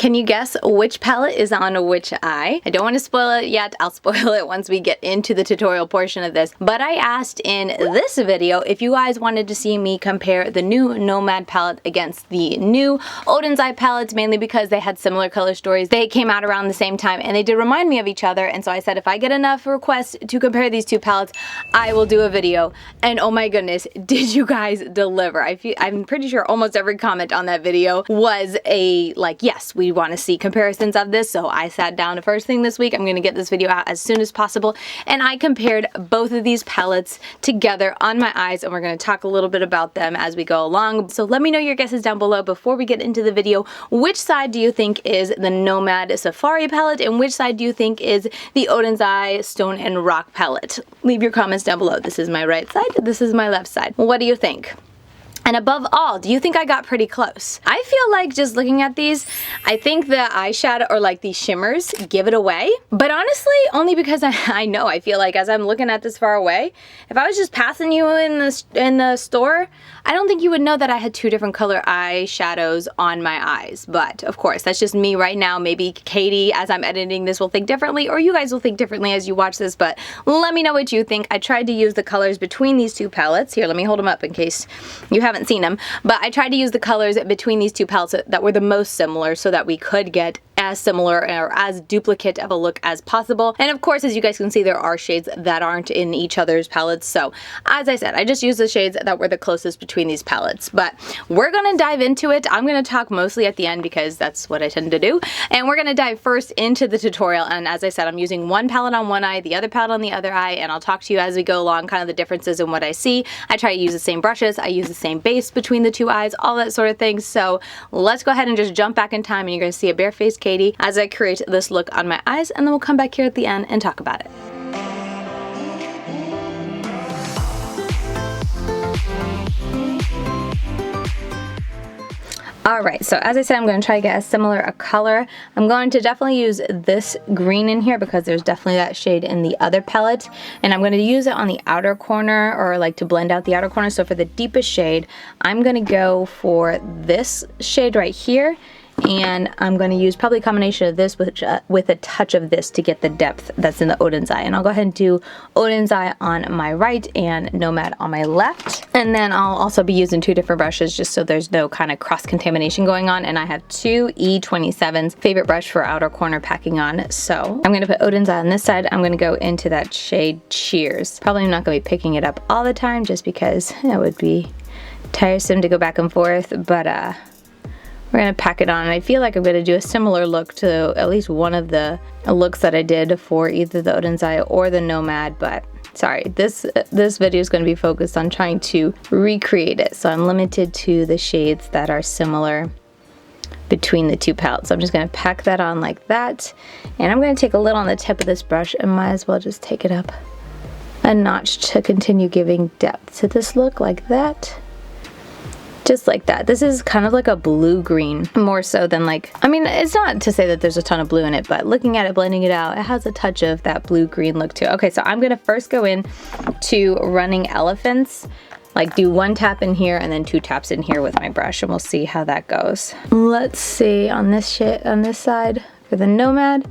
Can you guess which palette is on which eye? I don't want to spoil it yet. I'll spoil it once we get into the tutorial portion of this. But I asked in this video if you guys wanted to see me compare the new Nomad palette against the new Oden's eye palettes, mainly because they had similar color stories. They came out around the same time and they did remind me of each other. And so I said if I get enough requests to compare these two palettes, I will do a video. And oh my goodness, did you guys deliver? I'm pretty sure almost every comment on that video was a like, yes, we want to see comparisons of this. So I sat down the first thing this week. I'm going to get this video out as soon as possible. And I compared both of these palettes together on my eyes, and we're going to talk a little bit about them as we go along. So let me know your guesses down below before we get into the video. Which side do you think is the Nomad Safari palette, and which side do you think is the Oden's Eye Stone and Rock palette? Leave your comments down below. This is my right side. This is my left side. What do you think? And above all, do you think I got pretty close? I feel like just looking at these, I think the eyeshadow or like these shimmers give it away. But honestly, only because I feel like as I'm looking at this far away, if I was just passing you in the store, I don't think you would know that I had two different color eyeshadows on my eyes. But of course, that's just me right now. Maybe Katie, as I'm editing this, will think differently, or you guys will think differently as you watch this. But let me know what you think. I tried to use the colors between these two palettes. Here, let me hold them up in case you haven't seen them, but I tried to use the colors between these two palettes that were the most similar so that we could get as similar or as duplicate of a look as possible. And of course, as you guys can see, there are shades that aren't in each other's palettes. So as I said, I just used the shades that were the closest between these palettes, but we're gonna dive into it. I'm gonna talk mostly at the end because that's what I tend to do. And we're gonna dive first into the tutorial. And as I said, I'm using one palette on one eye, the other palette on the other eye, and I'll talk to you as we go along, kind of the differences in what I see. I try to use the same brushes. I use the same base between the two eyes, all that sort of thing. So let's go ahead and just jump back in time, and you're gonna see a barefaced Katie as I create this look on my eyes, and then we'll come back here at the end and talk about it. Alright, so as I said, I'm going to try to get as similar a color. I'm going to definitely use this green in here because there's definitely that shade in the other palette. And I'm going to use it on the outer corner, or like to blend out the outer corner. So for the deepest shade, I'm going to go for this shade right here. And I'm going to use probably a combination of this with a touch of this to get the depth that's in the Oden's Eye. And I'll go ahead and do Oden's Eye on my right and Nomad on my left. And then I'll also be using two different brushes just so there's no kind of cross-contamination going on. And I have two E27s, favorite brush for outer corner packing on. So I'm going to put Oden's Eye on this side. I'm going to go into that shade Cheers. Probably not going to be picking it up all the time just because it would be tiresome to go back and forth. But we're going to pack it on, and I feel like I'm going to do a similar look to at least one of the looks that I did for either the Oden's Eye or the Nomad, but sorry, this video is going to be focused on trying to recreate it, so I'm limited to the shades that are similar between the two palettes. So I'm just going to pack that on like that, and I'm going to take a little on the tip of this brush and might as well just take it up a notch to continue giving depth to this look like that. Just like that. This is kind of like a blue-green, more so than like, I mean, it's not to say that there's a ton of blue in it, but looking at it, blending it out, it has a touch of that blue-green look too. Okay, so I'm gonna first go in to Running Elephants, like do one tap in here and then two taps in here with my brush, and we'll see how that goes. Let's see, on this side for the Nomad,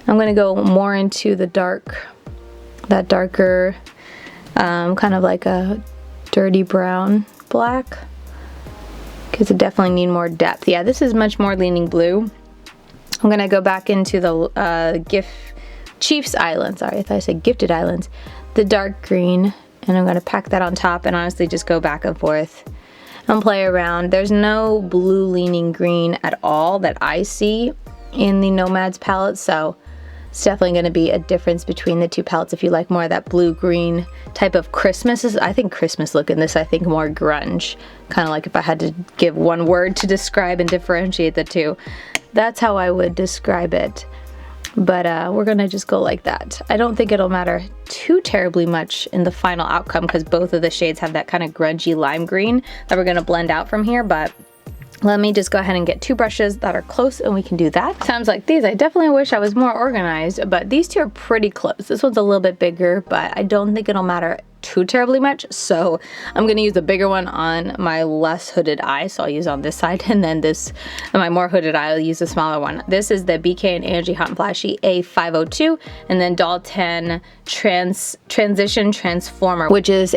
I'm gonna go more into the that darker, kind of like a dirty brown black, because it definitely need more depth. Yeah, this is much more leaning blue. I'm gonna go back into the Chief's Island. Sorry, I thought I said Gifted Islands. The dark green, and I'm gonna pack that on top and honestly just go back and forth and play around. There's no blue leaning green at all that I see in the Nomad's palette, so it's definitely going to be a difference between the two palettes. If you like more of that blue-green type of Christmas, I think Christmas look in this, I think more grunge. Kind of like if I had to give one word to describe and differentiate the two. That's how I would describe it. But we're going to just go like that. I don't think it'll matter too terribly much in the final outcome because both of the shades have that kind of grungy lime green that we're going to blend out from here. But let me just go ahead and get two brushes that are close and we can do that. Sounds like these. I definitely wish I was more organized, but these two are pretty close. This one's a little bit bigger, but I don't think it'll matter too terribly much, so I'm gonna use the bigger one on my less hooded eye, so I'll use on this side, and then this, on my more hooded eye, I'll use the smaller one. This is the BK and Angie Hot and Flashy A502, and then Dalton Transition Transformer, which was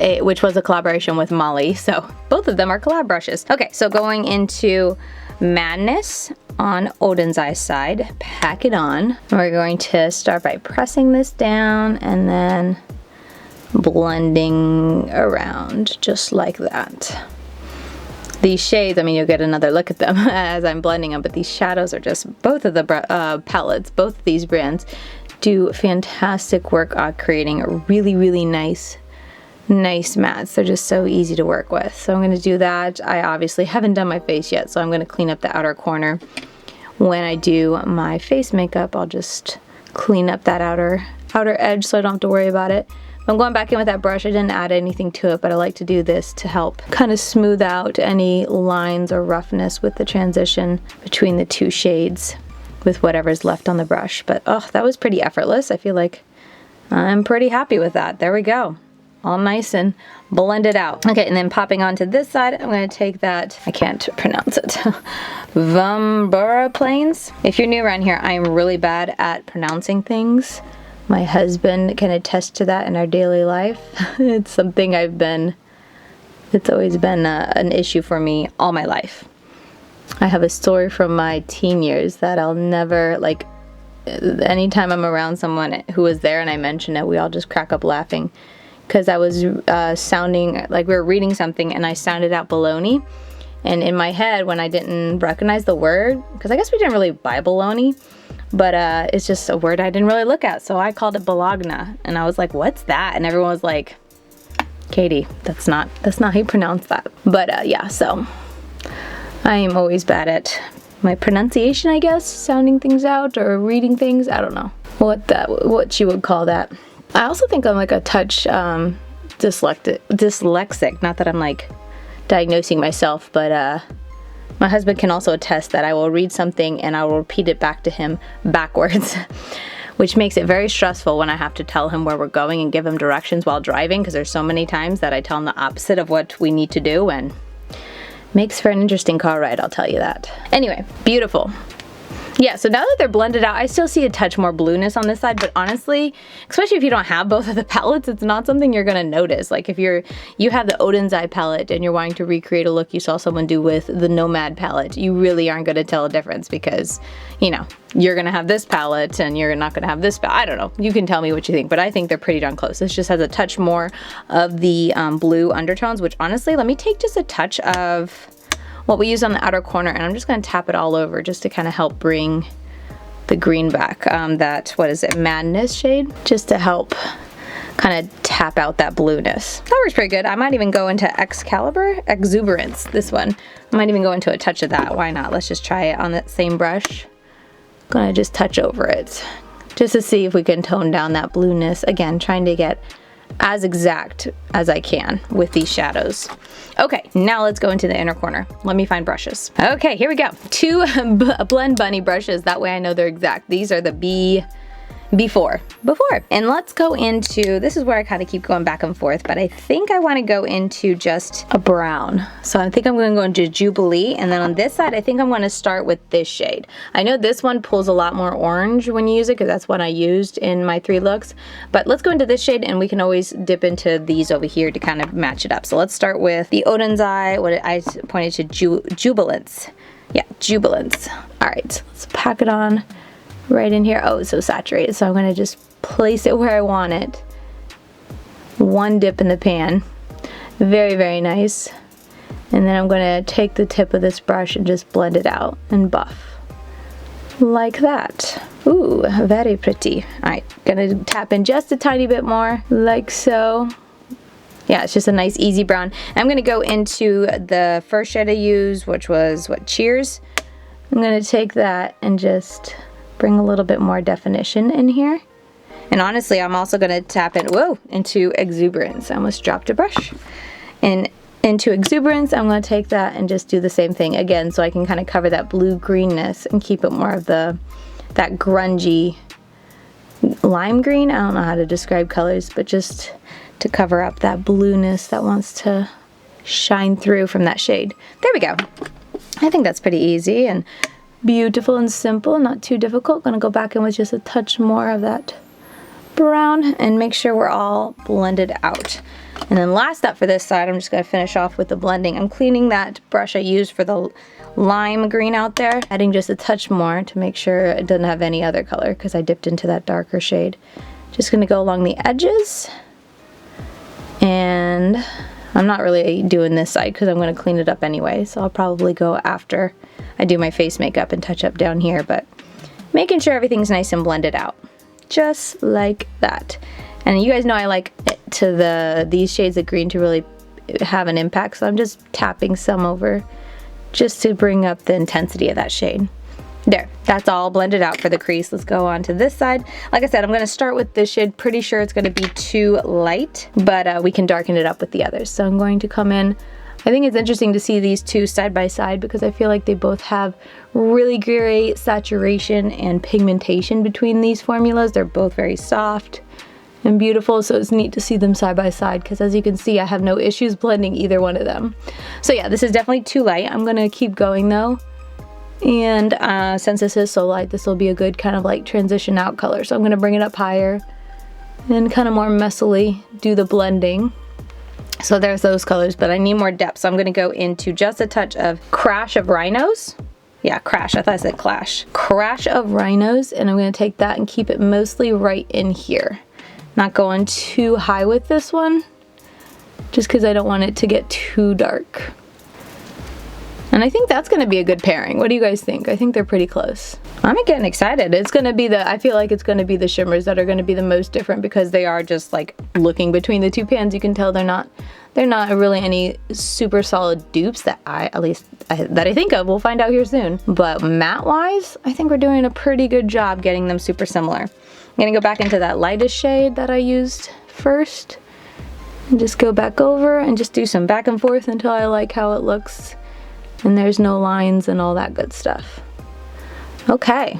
a collaboration with Molly, so both of them are collab brushes. Okay, so going into Madness on Oden's eye side, pack it on. We're going to start by pressing this down and then blending around just like that. These shades, I mean, you'll get another look at them as I'm blending them, but these shadows are just, both of the palettes, both of these brands do fantastic work on creating a really, really nice mattes. They're just so easy to work with. So I'm going to do that. I obviously haven't done my face yet, so I'm going to clean up the outer corner. When I do my face makeup, I'll just clean up that outer edge so I don't have to worry about it. I'm going back in with that brush. I didn't add anything to it, but I like to do this to help kind of smooth out any lines or roughness with the transition between the two shades with whatever's left on the brush. But oh, that was pretty effortless. I feel like I'm pretty happy with that. There we go. All nice and blended out. Okay, and then popping onto this side, I'm going to take that, I can't pronounce it, Vumbura Plains. If you're new around here, I'm really bad at pronouncing things. My husband can attest to that in our daily life. It's something it's always been an issue for me all my life. I have a story from my teen years that I'll never, like, anytime I'm around someone who was there and I mention it, we all just crack up laughing. Because I was sounding like we were reading something and I sounded out baloney. And in my head, when I didn't recognize the word, because I guess we didn't really buy bologna, but it's just a word I didn't really look at. So I called it bologna. And I was like, what's that? And everyone was like, Katie, that's not how you pronounce that. But yeah, so I am always bad at my pronunciation, I guess, sounding things out or reading things. I don't know what you would call that. I also think I'm like a touch dyslexic. Not that I'm like diagnosing myself, but my husband can also attest that I will read something and I will repeat it back to him backwards, which makes it very stressful when I have to tell him where we're going and give him directions while driving, because there's so many times that I tell him the opposite of what we need to do, and makes for an interesting car ride, I'll tell you that. Anyway, beautiful. Yeah, so now that they're blended out, I still see a touch more blueness on this side, but honestly, especially if you don't have both of the palettes, it's not something you're gonna notice. Like if you have the Oden's eye palette and you're wanting to recreate a look you saw someone do with the Nomad palette, you really aren't gonna tell a difference because, you know, you're gonna have this palette and you're not gonna have this palette. I don't know, you can tell me what you think, but I think they're pretty darn close. This just has a touch more of the blue undertones, which honestly, let me take just a touch of what we use on the outer corner, and I'm just going to tap it all over just to kind of help bring the green back. That, what is it, Madness shade? Just to help kind of tap out that blueness. That works pretty good. I might even go into Exuberance, this one. I might even go into a touch of that. Why not? Let's just try it on that same brush. Gonna just touch over it just to see if we can tone down that blueness. Again, trying to get as exact as I can with these shadows. Okay, now let's go into the inner corner. Let me find brushes. Okay, here we go. Two Blend Bunny brushes. That way I know they're exact. These are the before. And let's go into, this is where I kind of keep going back and forth, but I think I want to go into just a brown. So I think I'm going to go into Jubilee, and then on this side, I think I'm going to start with this shade. I know this one pulls a lot more orange when you use it, because that's what I used in my 3 looks, but let's go into this shade, and we can always dip into these over here to kind of match it up. So let's start with the Oden's eye, what I pointed to, Jubilance. Yeah, Jubilance. All right, let's pack it on right in here. Oh, it's so saturated, so I'm gonna just place it where I want it. One dip in the pan. Very, very nice. And then I'm gonna take the tip of this brush and just blend it out and buff. Like that. Ooh, very pretty. All right, gonna tap in just a tiny bit more, like so. Yeah, it's just a nice easy brown. I'm gonna go into the first shade I used, which was, what, Cheers? I'm gonna take that and just bring a little bit more definition in here. And honestly, I'm also gonna tap in, into Exuberance. I almost dropped a brush. And into Exuberance, I'm gonna take that and just do the same thing again, so I can kind of cover that blue-greenness and keep it more of that grungy lime green. I don't know how to describe colors, but just to cover up that blueness that wants to shine through from that shade. There we go. I think that's pretty easy and beautiful and simple, not too difficult. Gonna go back in with just a touch more of that brown and make sure we're all blended out. And then last up for this side, I'm just gonna finish off with the blending. I'm cleaning that brush I used for the lime green out there, adding just a touch more to make sure it doesn't have any other color because I dipped into that darker shade. Just gonna go along the edges, and I'm not really doing this side because I'm gonna clean it up anyway, so I'll probably go after I do my face makeup and touch up down here, but making sure everything's nice and blended out. Just like that. And you guys know I like it to these shades of green to really have an impact, so I'm just tapping some over just to bring up the intensity of that shade. There, that's all blended out for the crease. Let's go on to this side. Like I said, I'm gonna start with this shade. Pretty sure it's gonna be too light, but we can darken it up with the others. So I'm going to come in. I think it's interesting to see these two side by side because I feel like they both have really great saturation and pigmentation between these formulas. They're both very soft and beautiful, so it's neat to see them side by side because as you can see, I have no issues blending either one of them. So yeah, this is definitely too light. I'm gonna keep going though. And since this is so light, this will be a good kind of like transition out color. So I'm gonna bring it up higher and kind of more messily do the blending. So there's those colors, but I need more depth. So I'm gonna go into just a touch of Crash of Rhinos. Yeah, Crash, I thought I said Clash. Crash of Rhinos, and I'm gonna take that and keep it mostly right in here. Not going too high with this one, just because I don't want it to get too dark. And I think that's gonna be a good pairing. What do you guys think? I think they're pretty close. I'm getting excited. It's gonna be I feel like it's gonna be the shimmers that are gonna be the most different because they are just like looking between the two pans. You can tell they're not really any super solid dupes that I think of. We'll find out here soon. But matte wise, I think we're doing a pretty good job getting them super similar. I'm gonna go back into that lightest shade that I used first and just go back over and just do some back and forth until I like how it looks and there's no lines and all that good stuff. Okay,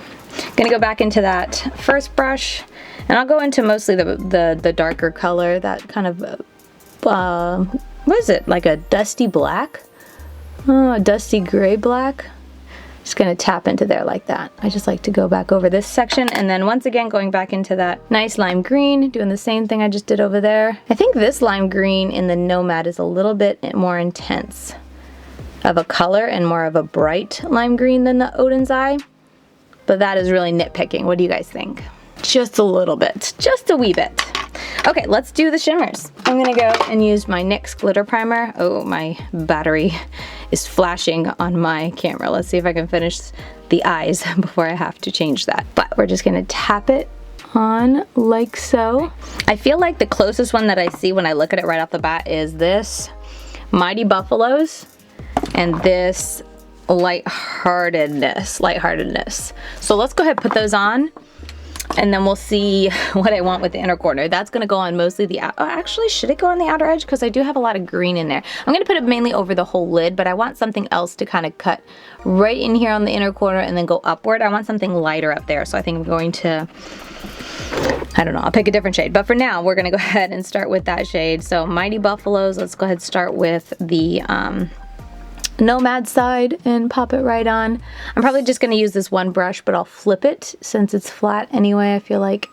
gonna go back into that first brush and I'll go into mostly the darker color, that kind of what is it, like a dusty black? Oh, a dusty gray black. Just gonna tap into there like that. I just like to go back over this section and then once again going back into that nice lime green, doing the same thing I just did over there. I think this lime green in the Nomad is a little bit more intense of a color and more of a bright lime green than the Oden's Eye, but that is really nitpicking. What do you guys think? Just a little bit, just a wee bit. Okay, let's do the shimmers. I'm gonna go and use my NYX glitter primer. Oh, my battery is flashing on my camera. Let's see if I can finish the eyes before I have to change that. But we're just gonna tap it on like so. I feel like the closest one that I see when I look at it right off the bat is this Mighty Buffaloes and this lightheartedness. So let's go ahead and put those on and then we'll see what I want with the inner corner. That's gonna go on mostly the actually, should it go on the outer edge? Because I do have a lot of green in there. I'm gonna put it mainly over the whole lid, but I want something else to kind of cut right in here on the inner corner and then go upward. I want something lighter up there. So I think I'm going to, I don't know, I'll pick a different shade. But for now, we're gonna go ahead and start with that shade. So Mighty Buffaloes, let's go ahead and start with the Nomad side and pop it right on. I'm probably just gonna use this one brush, but I'll flip it since it's flat anyway. I feel like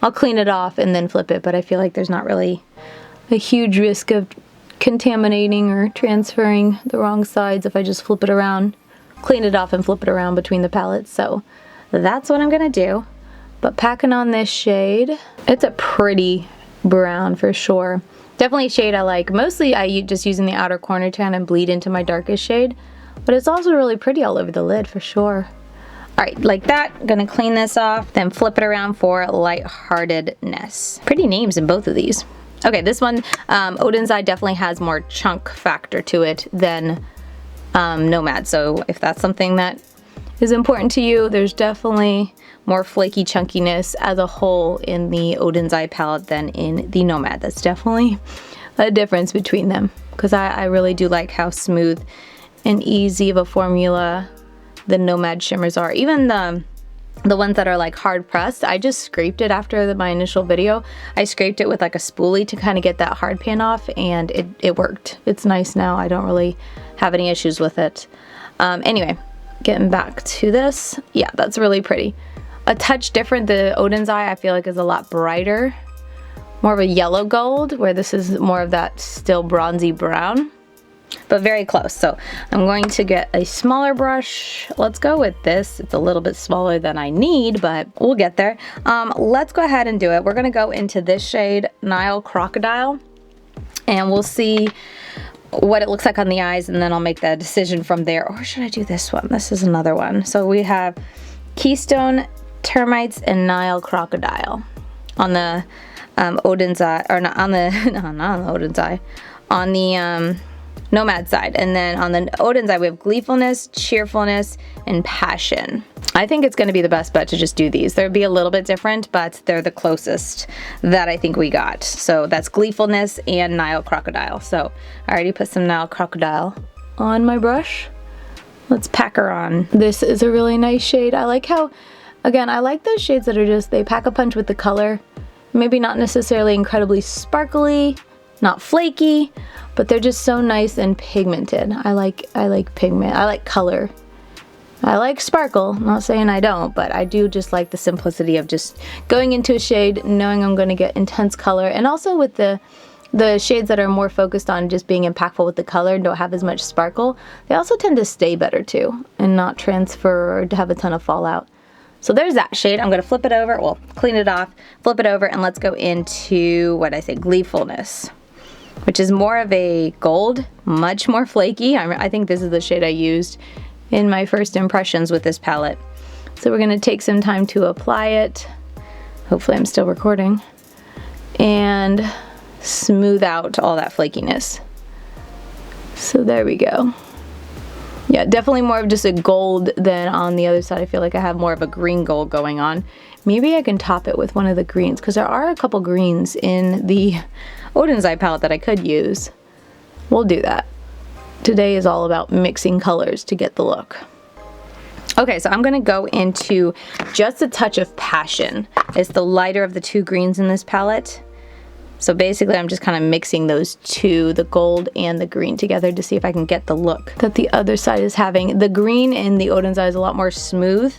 I'll clean it off and then flip it, but I feel like there's not really a huge risk of contaminating or transferring the wrong sides if I just flip it around, clean it off and flip it around between the palettes. So that's what I'm gonna do. But packing on this shade, it's a pretty brown for sure. Definitely a shade I like. Mostly I just using the outer corner to kind of bleed into my darkest shade, but it's also really pretty all over the lid for sure. All right, like that, I'm gonna clean this off, then flip it around for lightheartedness. Pretty names in both of these. Okay, this one, Oden's Eye definitely has more chunk factor to it than Nomad, so if that's something that is important to you, there's definitely more flaky chunkiness as a whole in the Oden's Eye palette than in the Nomad. That's definitely a difference between them because I really do like how smooth and easy of a formula the Nomad shimmers are. Even the the ones that are like hard pressed, I just scraped it after my initial video. I scraped it with like a spoolie to kind of get that hard pan off, and it worked. It's nice now. I don't really have any issues with it. Anyway, getting back to this. Yeah, that's really pretty. A touch different. The Oden's eye I feel like is a lot brighter. More of a yellow gold, where this is more of that still bronzy brown. But very close. So I'm going to get a smaller brush. Let's go with this. It's a little bit smaller than I need, but we'll get there. Let's go ahead and do it. We're gonna go into this shade, Nile Crocodile, and we'll see what it looks like on the eyes, and then I'll make that decision from there. Or should I do this one? This is another one. So we have Keystone, Termites, and Nile Crocodile on the Odin's eye, or not on the, no, not on the Odin's eye, on the Nomad side. And then on the Odin's eye, we have Gleefulness, Cheerfulness, and Passion. I think it's gonna be the best bet to just do these. They'll be a little bit different, but they're the closest that I think we got. So that's Gleefulness and Nile Crocodile. So I already put some Nile Crocodile on my brush. Let's pack her on. This is a really nice shade. I like how, again, I like those shades that are just, they pack a punch with the color. Maybe not necessarily incredibly sparkly, not flaky, but they're just so nice and pigmented. I like pigment, I like color. I like sparkle, I'm not saying I don't, but I do just like the simplicity of just going into a shade, knowing I'm gonna get intense color, and also with the shades that are more focused on just being impactful with the color and don't have as much sparkle, they also tend to stay better too, and not transfer or to have a ton of fallout. So there's that shade. I'm gonna flip it over, well, clean it off, flip it over, and let's go into, what I say, Gleefulness, which is more of a gold, much more flaky. I think this is the shade I used in my first impressions with this palette. So we're gonna take some time to apply it. Hopefully I'm still recording. And smooth out all that flakiness. So there we go. Yeah, definitely more of just a gold than on the other side. I feel like I have more of a green gold going on. Maybe I can top it with one of the greens, because there are a couple greens in the Odin's Eye palette that I could use. We'll do that. Today is all about mixing colors to get the look. Okay, so I'm gonna go into just a touch of Passion. It's the lighter of the two greens in this palette. So basically I'm just kind of mixing those two, the gold and the green, together to see if I can get the look that the other side is having. The green in the Odin's Eye is a lot more smooth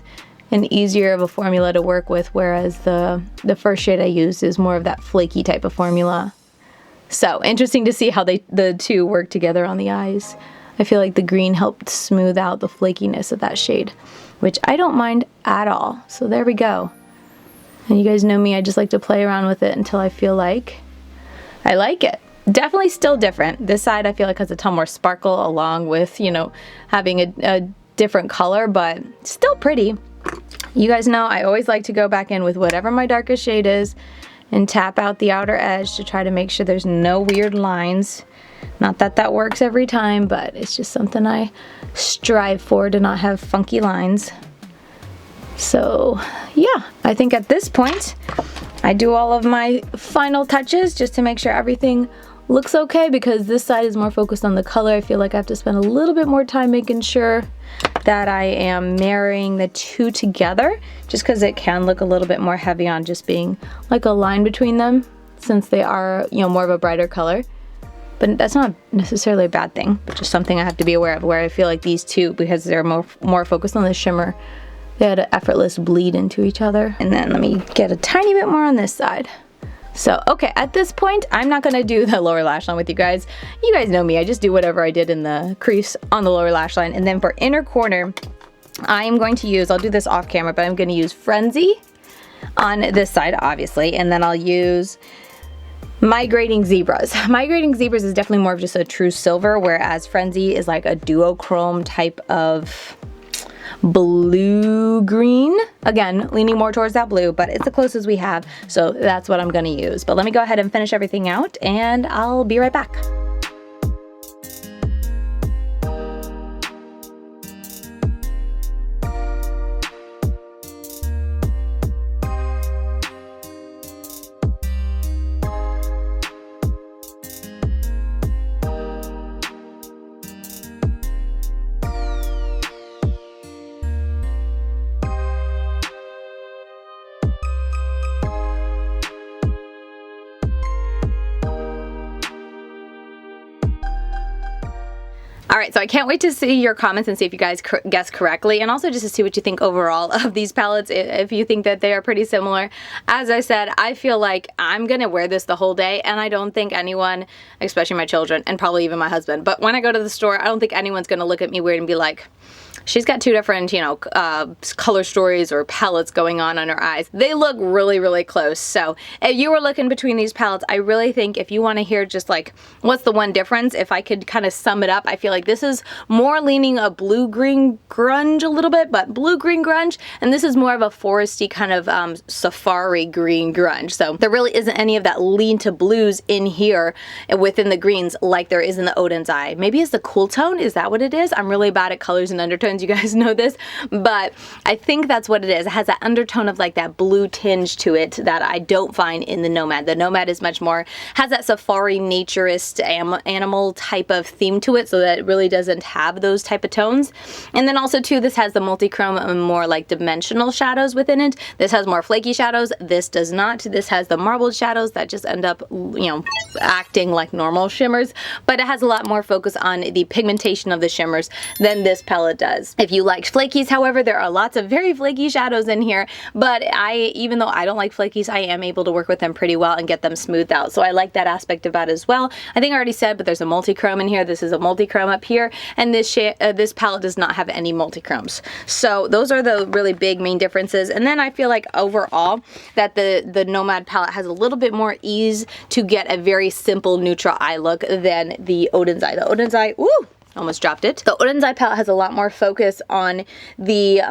and easier of a formula to work with, whereas the first shade I used is more of that flaky type of formula. So interesting to see how the two work together on the eyes. I feel like the green helped smooth out the flakiness of that shade, which I don't mind at all. So there we go. And you guys know me, I just like to play around with it until I feel like I like it. Definitely still different. This side I feel like has a ton more sparkle, along with, you know, having a different color, but still pretty. You guys know I always like to go back in with whatever my darkest shade is and tap out the outer edge to try to make sure there's no weird lines. Not that that works every time, but it's just something I strive for, to not have funky lines. So yeah, I think at this point I do all of my final touches just to make sure everything looks okay, because this side is more focused on the color. I feel like I have to spend a little bit more time making sure that I am marrying the two together, just because it can look a little bit more heavy on just being like a line between them, since they are, you know, more of a brighter color. But that's not necessarily a bad thing, but just something I have to be aware of, where I feel like these two, because they're more focused on the shimmer, they had an effortless bleed into each other. And then let me get a tiny bit more on this side. So, okay, at this point, I'm not gonna do the lower lash line with you guys. You guys know me, I just do whatever I did in the crease on the lower lash line. And then for inner corner, I am going to use, I'll do this off camera, but I'm gonna use Frenzy on this side, obviously. And then I'll use Migrating Zebras. Migrating Zebras is definitely more of just a true silver, whereas Frenzy is like a duochrome type of blue green. Again, leaning more towards that blue, but it's the closest we have, so that's what I'm gonna use. But let me go ahead and finish everything out, and I'll be right back. Alright, so I can't wait to see your comments and see if you guys guess correctly, and also just to see what you think overall of these palettes, if you think that they are pretty similar. As I said, I feel like I'm gonna wear this the whole day, and I don't think anyone, especially my children, and probably even my husband, but when I go to the store, I don't think anyone's gonna look at me weird and be like, she's got two different, you know, color stories or palettes going on her eyes. They look really, really close. So if you were looking between these palettes, I really think if you want to hear just like, what's the one difference? If I could kind of sum it up, I feel like this is more leaning a blue-green grunge a little bit, but blue-green grunge. And this is more of a foresty kind of safari green grunge. So there really isn't any of that lean to blues in here within the greens like there is in the Oden's eye. Maybe it's the cool tone. Is that what it is? I'm really bad at colors and undertones. You guys know this, but I think that's what it is. It has that undertone of like that blue tinge to it that I don't find in the Nomad. The Nomad is much more, has that safari naturist animal type of theme to it, so that it really doesn't have those type of tones. And then also too, this has the multi-chrome and more like dimensional shadows within it. This has more flaky shadows. This does not. This has the marbled shadows that just end up, you know, acting like normal shimmers, but it has a lot more focus on the pigmentation of the shimmers than this palette does. If you like flakies, however, there are lots of very flaky shadows in here, but even though I don't like flakies, I am able to work with them pretty well and get them smoothed out. So I like that aspect of that as well. I think I already said, but there's a multi-chrome in here. This is a multi-chrome up here, and this palette does not have any multi-chromes. So those are the really big main differences. And then I feel like overall that the Nomad palette has a little bit more ease to get a very simple neutral eye look than the Oden's eye. The Oden's eye, woo! Almost dropped it. The Oden's eye palette has a lot more focus on the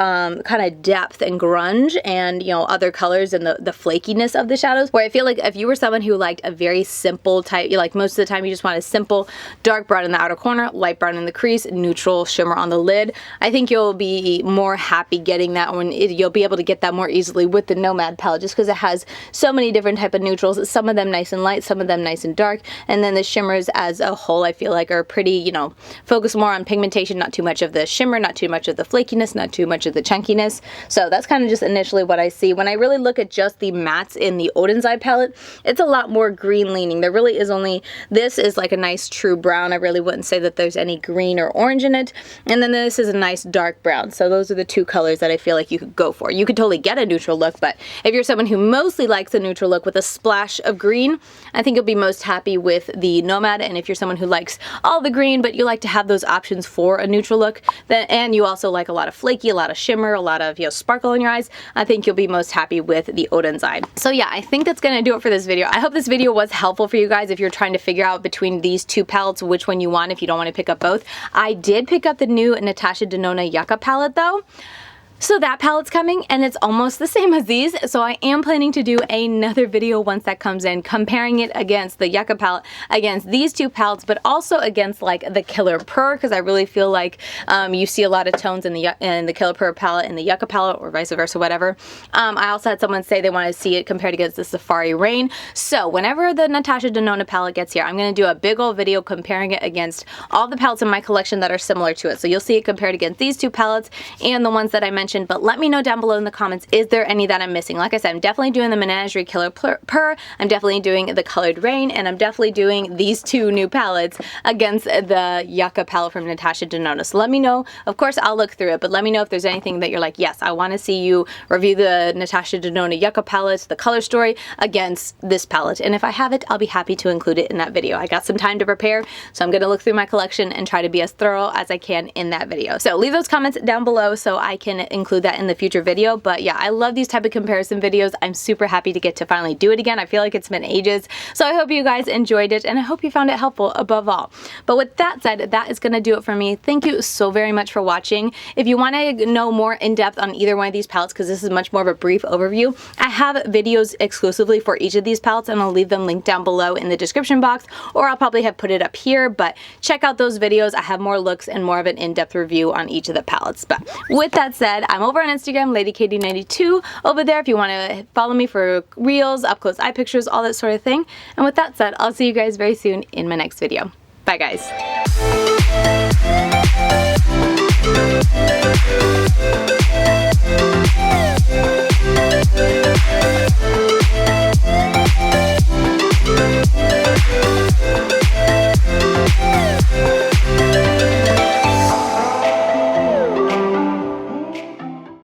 kind of depth and grunge and, you know, other colors and the flakiness of the shadows, where I feel like if you were someone who liked a very simple type, you like most of the time you just want a simple dark brown in the outer corner, light brown in the crease, neutral shimmer on the lid, I think you'll be more happy getting that one. You'll be able to get that more easily with the Nomad palette, just because it has so many different type of neutrals, some of them nice and light, some of them nice and dark, and then the shimmers as a whole I feel like are pretty, you know, focus more on pigmentation, not too much of the shimmer, not too much of the flakiness, not too much of the chunkiness. So that's kind of just initially what I see. When I really look at just the mattes in the Oden's eye palette, it's a lot more green leaning. There really is only, this is like a nice true brown. I really wouldn't say that there's any green or orange in it. And then this is a nice dark brown. So those are the two colors that I feel like you could go for. You could totally get a neutral look, but if you're someone who mostly likes a neutral look with a splash of green, I think you'll be most happy with the Nomad. And if you're someone who likes all the green, but you like to have those options for a neutral look, and you also like a lot of flaky, a lot of shimmer, a lot of, you know, sparkle in your eyes, I think you'll be most happy with the Oden's eye. So yeah, I think that's gonna do it for this video. I hope this video was helpful for you guys if you're trying to figure out between these two palettes which one you want, if you don't want to pick up both. I did pick up the new Natasha Denona Yucca palette though. So that palette's coming, and it's almost the same as these, so I am planning to do another video once that comes in, comparing it against the Yucca palette, against these two palettes, but also against like the Killer Purr, because I really feel like you see a lot of tones in the Killer Purr palette and the Yucca palette, or vice versa, whatever. I also had someone say they want to see it compared against the Safari Rain. So whenever the Natasha Denona palette gets here, I'm going to do a big old video comparing it against all the palettes in my collection that are similar to it. So you'll see it compared against these two palettes and the ones that I mentioned. But let me know down below in the comments, is there any that I'm missing? Like I said, I'm definitely doing the Menagerie Killer Purr, I'm definitely doing the Colored Rain, and I'm definitely doing these two new palettes against the Yucca palette from Natasha Denona. So let me know. Of course, I'll look through it, but let me know if there's anything that you're like, yes, I want to see you review the Natasha Denona Yucca palette, the color story, against this palette. And if I have it, I'll be happy to include it in that video. I got some time to prepare, so I'm going to look through my collection and try to be as thorough as I can in that video. So leave those comments down below so I can include that in the future video. But yeah, I love these type of comparison videos. I'm super happy to get to finally do it again. I feel like it's been ages. So I hope you guys enjoyed it, and I hope you found it helpful above all. But with that said, that is going to do it for me. Thank you so very much for watching. If you want to know more in depth on either one of these palettes, because this is much more of a brief overview, I have videos exclusively for each of these palettes, and I'll leave them linked down below in the description box, or I'll probably have put it up here. But check out those videos. I have more looks and more of an in-depth review on each of the palettes. But with that said, I'm over on Instagram, LadyKatie92, over there if you want to follow me for reels, up close eye pictures, all that sort of thing. And with that said, I'll see you guys very soon in my next video. Bye guys.